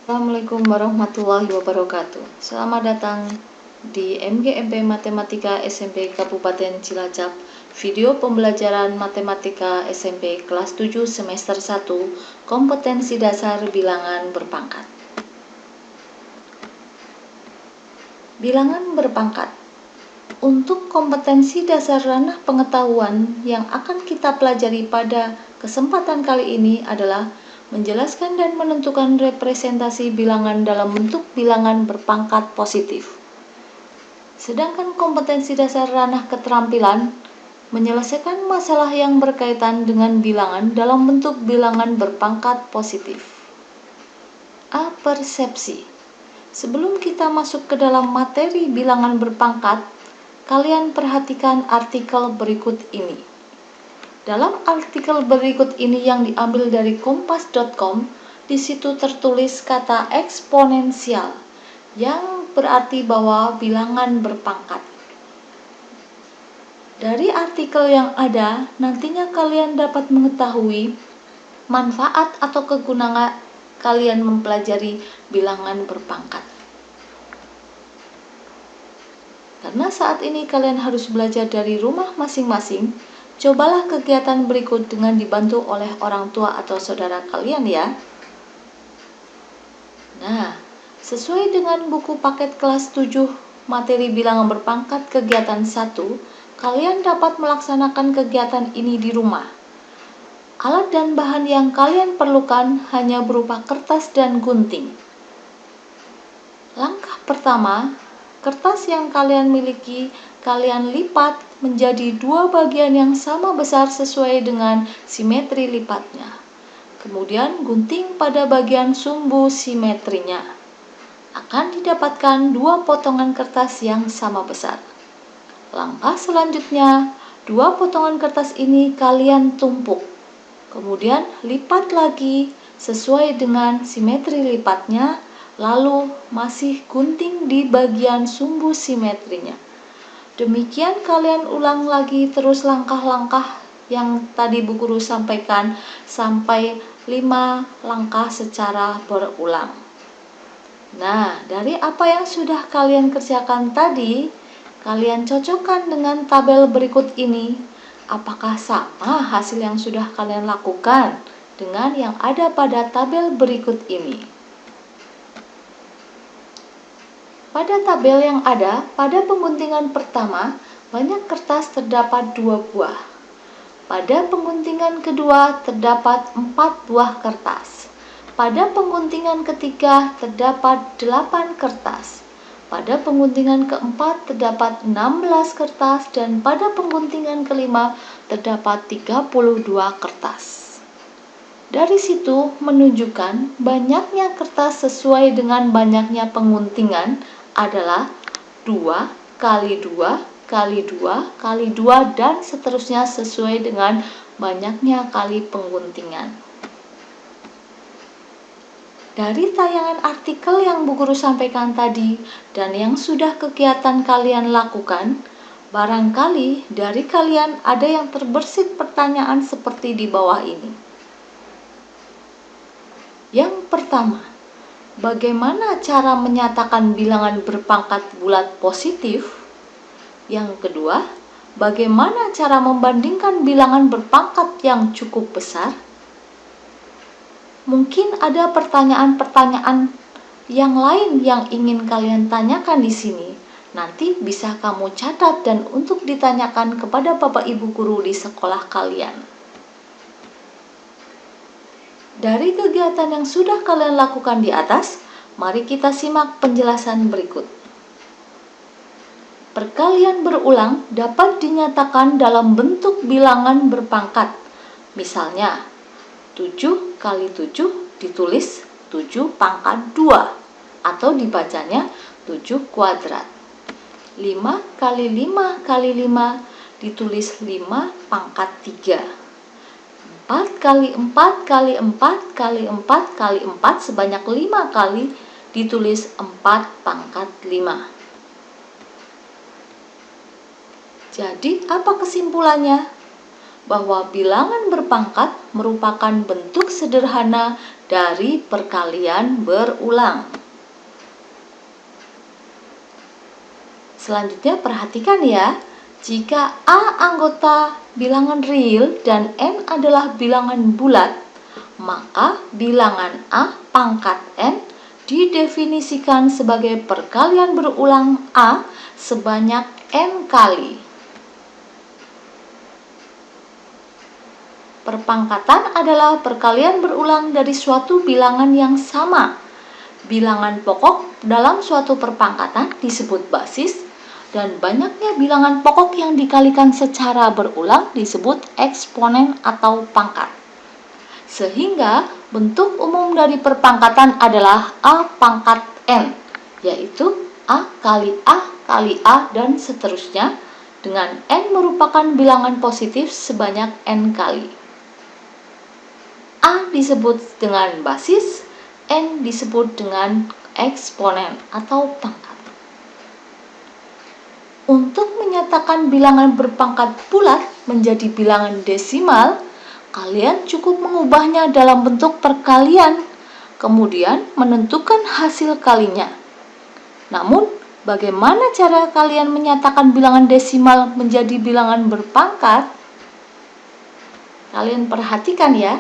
Assalamualaikum warahmatullahi wabarakatuh. Selamat datang di MGMP Matematika SMP Kabupaten Cilacap. Video pembelajaran Matematika SMP kelas 7 semester 1, kompetensi dasar bilangan berpangkat. Bilangan berpangkat. Untuk kompetensi dasar ranah pengetahuan yang akan kita pelajari pada kesempatan kali ini adalah menjelaskan dan menentukan representasi bilangan dalam bentuk bilangan berpangkat positif. Sedangkan kompetensi dasar ranah keterampilan menyelesaikan masalah yang berkaitan dengan bilangan dalam bentuk bilangan berpangkat positif. A. Persepsi. Sebelum kita masuk ke dalam materi bilangan berpangkat, kalian perhatikan artikel berikut ini. Dalam artikel berikut ini yang diambil dari kompas.com, di situ tertulis kata eksponensial, yang berarti bahwa bilangan berpangkat. Dari artikel yang ada, nantinya kalian dapat mengetahui manfaat atau kegunaan kalian mempelajari bilangan berpangkat. Karena saat ini kalian harus belajar dari rumah masing-masing, cobalah kegiatan berikut dengan dibantu oleh orang tua atau saudara kalian ya. Nah, sesuai dengan buku paket kelas 7 materi bilangan berpangkat kegiatan 1, kalian dapat melaksanakan kegiatan ini di rumah. Alat dan bahan yang kalian perlukan hanya berupa kertas dan gunting. Langkah pertama, kertas yang kalian miliki kalian lipat menjadi dua bagian yang sama besar sesuai dengan simetri lipatnya. Kemudian gunting pada bagian sumbu simetrinya. Akan didapatkan dua potongan kertas yang sama besar. Langkah selanjutnya, dua potongan kertas ini kalian tumpuk. Kemudian lipat lagi sesuai dengan simetri lipatnya, lalu masih gunting di bagian sumbu simetrinya. Demikian kalian ulang lagi terus langkah-langkah yang tadi Bu Guru sampaikan sampai 5 langkah secara berulang. Nah, dari apa yang sudah kalian kerjakan tadi, kalian cocokkan dengan tabel berikut ini. Apakah sama hasil yang sudah kalian lakukan dengan yang ada pada tabel berikut ini? Pada tabel yang ada, pada pengguntingan pertama, banyak kertas terdapat 2 buah. Pada pengguntingan kedua, terdapat 4 buah kertas. Pada pengguntingan ketiga, terdapat 8 kertas. Pada pengguntingan keempat, terdapat 16 kertas. Dan pada pengguntingan kelima, terdapat 32 kertas. Dari situ menunjukkan banyaknya kertas sesuai dengan banyaknya pengguntingan adalah 2 kali 2 kali 2 kali 2 dan seterusnya sesuai dengan banyaknya kali pengguntingan. Dari tayangan artikel yang Bu Guru sampaikan tadi dan yang sudah kegiatan kalian lakukan, barangkali dari kalian ada yang terbersit pertanyaan seperti di bawah ini. Yang pertama, bagaimana cara menyatakan bilangan berpangkat bulat positif? Yang kedua, bagaimana cara membandingkan bilangan berpangkat yang cukup besar? Mungkin ada pertanyaan-pertanyaan yang lain yang ingin kalian tanyakan di sini. Nanti bisa kamu catat dan untuk ditanyakan kepada Bapak Ibu guru di sekolah kalian. Dari kegiatan yang sudah kalian lakukan di atas, mari kita simak penjelasan berikut. Perkalian berulang dapat dinyatakan dalam bentuk bilangan berpangkat. Misalnya, 7 kali 7 ditulis 7 pangkat 2 atau dibacanya 7 kuadrat. 5 kali 5 kali 5 ditulis 5 pangkat 3. 4 kali 4 kali 4 kali 4 kali 4 sebanyak 5 kali ditulis 4 pangkat 5. Jadi apa kesimpulannya? Bahwa bilangan berpangkat merupakan bentuk sederhana dari perkalian berulang. Selanjutnya perhatikan ya, jika A anggota bilangan real dan N adalah bilangan bulat, maka bilangan A pangkat N didefinisikan sebagai perkalian berulang A sebanyak N kali. Perpangkatan adalah perkalian berulang dari suatu bilangan yang sama. Bilangan pokok dalam suatu perpangkatan disebut basis, dan banyaknya bilangan pokok yang dikalikan secara berulang disebut eksponen atau pangkat. Sehingga bentuk umum dari perpangkatan adalah A pangkat N, yaitu A kali A kali A dan seterusnya, dengan N merupakan bilangan positif sebanyak N kali. A disebut dengan basis, N disebut dengan eksponen atau pangkat. Untuk menyatakan bilangan berpangkat bulat menjadi bilangan desimal, kalian cukup mengubahnya dalam bentuk perkalian, kemudian menentukan hasil kalinya. Namun, bagaimana cara kalian menyatakan bilangan desimal menjadi bilangan berpangkat? Kalian perhatikan ya.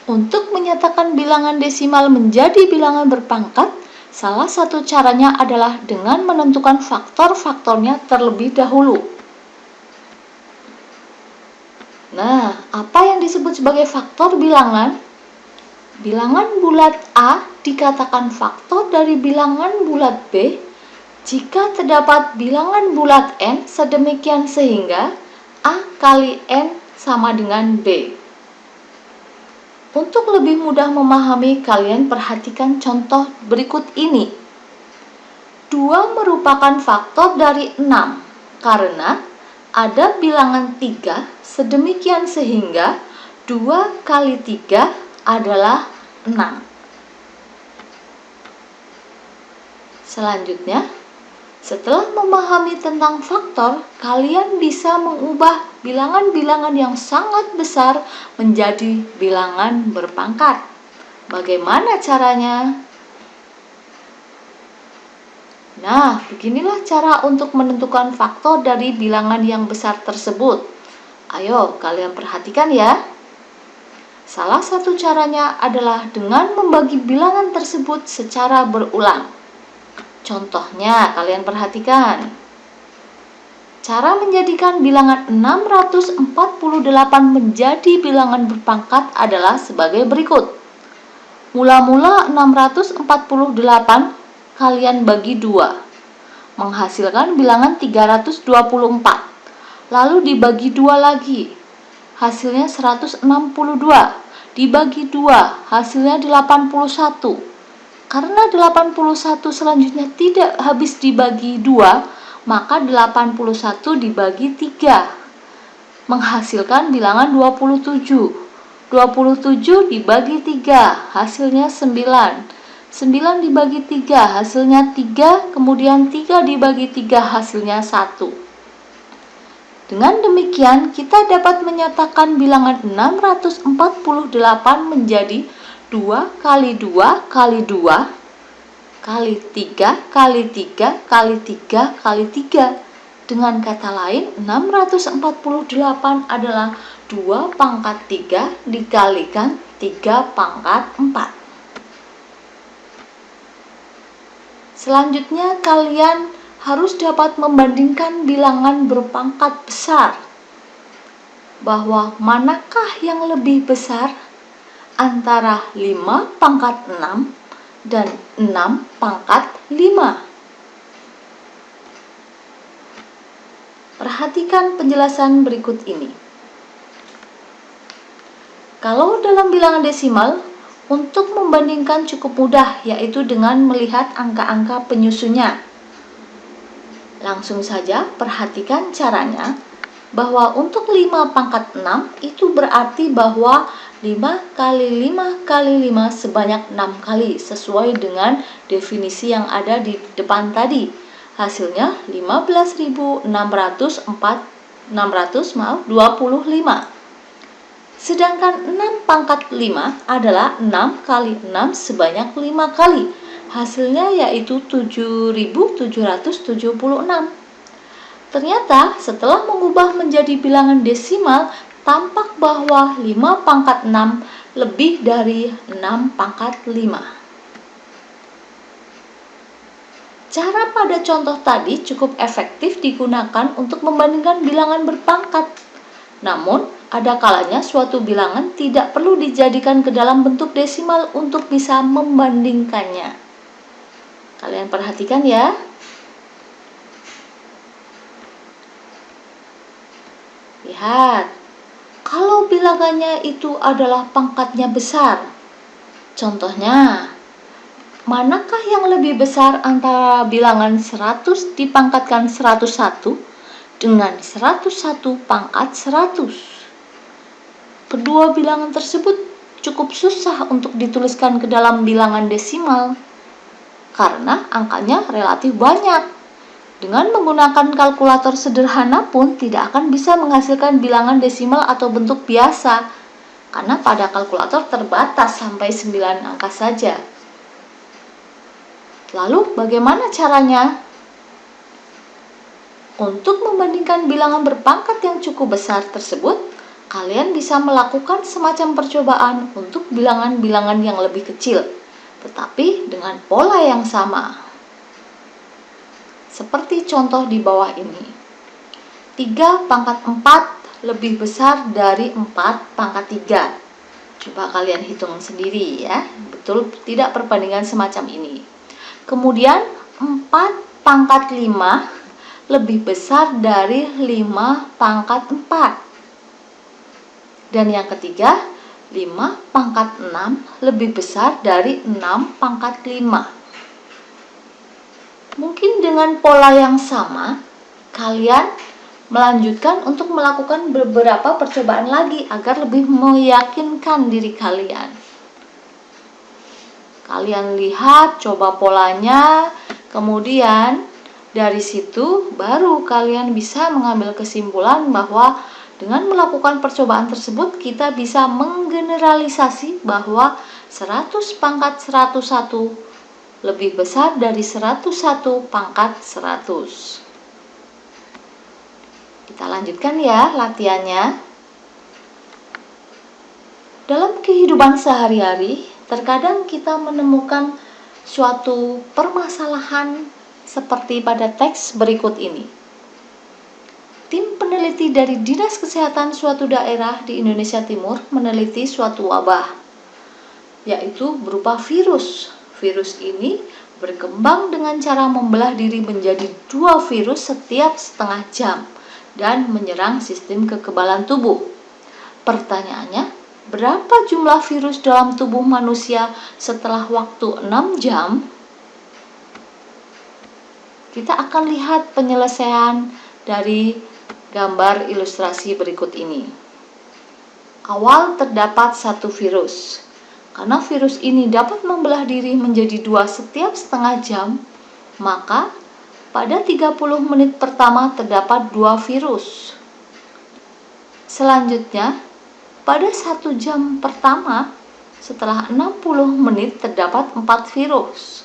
Untuk menyatakan bilangan desimal menjadi bilangan berpangkat, salah satu caranya adalah dengan menentukan faktor-faktornya terlebih dahulu. Nah, apa yang disebut sebagai faktor bilangan? Bilangan bulat A dikatakan faktor dari bilangan bulat B jika terdapat bilangan bulat N sedemikian sehingga A kali N sama dengan B. Untuk lebih mudah memahami, kalian perhatikan contoh berikut ini. 2 merupakan faktor dari 6 karena ada bilangan 3 sedemikian sehingga 2 kali 3 adalah 6. Selanjutnya, setelah memahami tentang faktor, kalian bisa mengubah bilangan-bilangan yang sangat besar menjadi bilangan berpangkat. Bagaimana caranya? Nah, beginilah cara untuk menentukan faktor dari bilangan yang besar tersebut. Ayo, kalian perhatikan ya. Salah satu caranya adalah dengan membagi bilangan tersebut secara berulang. Contohnya, kalian perhatikan. Cara menjadikan bilangan 648 menjadi bilangan berpangkat adalah sebagai berikut. Mula-mula 648 kalian bagi 2, menghasilkan bilangan 324. Lalu dibagi 2 lagi, hasilnya 162. Dibagi 2, hasilnya 81. Karena 81 selanjutnya tidak habis dibagi 2, maka 81 dibagi 3, menghasilkan bilangan 27. 27 dibagi 3, hasilnya 9. 9 dibagi 3, hasilnya 3, kemudian 3 dibagi 3, hasilnya 1. Dengan demikian, kita dapat menyatakan bilangan 648 menjadi 2 kali 2 kali 2 kali 3 kali 3 kali 3 kali 3. Dengan kata lain, 648 adalah 2 pangkat 3 dikalikan 3 pangkat 4. Selanjutnya, kalian harus dapat membandingkan bilangan berpangkat besar. Bahwa manakah yang lebih besar antara 5 pangkat 6 dan 6 pangkat 5. Perhatikan penjelasan berikut ini. Kalau dalam bilangan desimal, untuk membandingkan cukup mudah, yaitu dengan melihat angka-angka penyusunnya. Langsung saja perhatikan caranya, bahwa untuk 5 pangkat 6 itu berarti bahwa 5 kali 5 kali 5 sebanyak 6 kali, sesuai dengan definisi yang ada di depan tadi. Hasilnya 15.625. Sedangkan 6 pangkat 5 adalah 6 kali 6 sebanyak 5 kali. Hasilnya yaitu 7.776. Ternyata setelah mengubah menjadi bilangan desimal, tampak bahwa 5 pangkat 6 lebih dari 6 pangkat 5. Cara pada contoh tadi cukup efektif digunakan untuk membandingkan bilangan berpangkat. Namun, ada kalanya suatu bilangan tidak perlu dijadikan ke dalam bentuk desimal untuk bisa membandingkannya. Kalian perhatikan ya. Lihat, kalau bilangannya itu adalah pangkatnya besar. Contohnya, manakah yang lebih besar antara bilangan 100 dipangkatkan 101 dengan 101 pangkat 100? Kedua bilangan tersebut cukup susah untuk dituliskan ke dalam bilangan desimal karena angkanya relatif banyak. Dengan menggunakan kalkulator sederhana pun tidak akan bisa menghasilkan bilangan desimal atau bentuk biasa karena pada kalkulator terbatas sampai 9 angka saja. Lalu bagaimana caranya? Untuk membandingkan bilangan berpangkat yang cukup besar tersebut, kalian bisa melakukan semacam percobaan untuk bilangan-bilangan yang lebih kecil, tetapi dengan pola yang sama. Seperti contoh di bawah ini. 3 pangkat 4 lebih besar dari 4 pangkat 3. Coba kalian hitung sendiri ya. Betul tidak perbandingan semacam ini. Kemudian 4 pangkat 5 lebih besar dari 5 pangkat 4. Dan yang ketiga, 5 pangkat 6 lebih besar dari 6 pangkat 5. Mungkin dengan pola yang sama, kalian melanjutkan untuk melakukan beberapa percobaan lagi agar lebih meyakinkan diri kalian. Kalian lihat, coba polanya, kemudian dari situ baru kalian bisa mengambil kesimpulan bahwa dengan melakukan percobaan tersebut kita bisa menggeneralisasi bahwa 100 pangkat 101 lebih besar dari 101 pangkat 100. Kita lanjutkan ya latihannya. Dalam kehidupan sehari-hari, terkadang kita menemukan suatu permasalahan seperti pada teks berikut ini. Tim peneliti dari Dinas Kesehatan suatu daerah di Indonesia Timur meneliti suatu wabah, yaitu berupa virus. Virus ini berkembang dengan cara membelah diri menjadi 2 virus setiap setengah jam dan menyerang sistem kekebalan tubuh. Pertanyaannya, berapa jumlah virus dalam tubuh manusia setelah waktu 6 jam? Kita akan lihat penyelesaian dari gambar ilustrasi berikut ini. Awal terdapat 1 virus. Karena virus ini dapat membelah diri menjadi 2 setiap setengah jam, maka pada 30 menit pertama terdapat 2 virus. Selanjutnya, pada 1 jam pertama, setelah 60 menit terdapat 4 virus.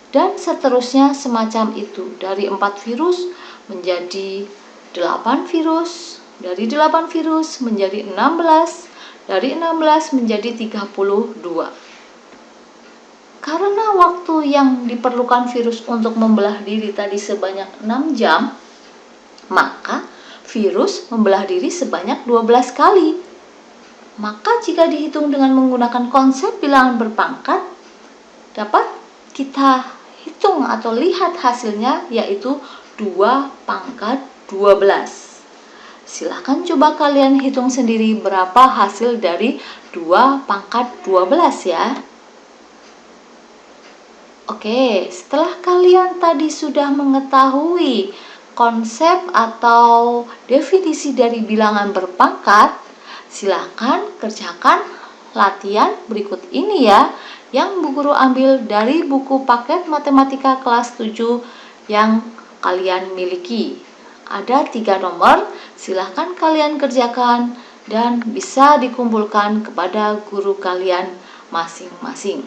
Dan seterusnya semacam itu, dari 4 virus menjadi 8 virus, dari 8 virus menjadi 16, dari 16 menjadi 32. Karena waktu yang diperlukan virus untuk membelah diri tadi sebanyak 6 jam, maka virus membelah diri sebanyak 12 kali. Maka jika dihitung dengan menggunakan konsep bilangan berpangkat, dapat kita hitung atau lihat hasilnya yaitu 2 pangkat 12. Silahkan coba kalian hitung sendiri berapa hasil dari 2 pangkat 12 ya. Oke, setelah kalian tadi sudah mengetahui konsep atau definisi dari bilangan berpangkat, silahkan kerjakan latihan berikut ini ya, yang Bu Guru ambil dari buku paket matematika kelas 7 yang kalian miliki. Ada 3 nomor, silahkan kalian kerjakan dan bisa dikumpulkan kepada guru kalian masing-masing.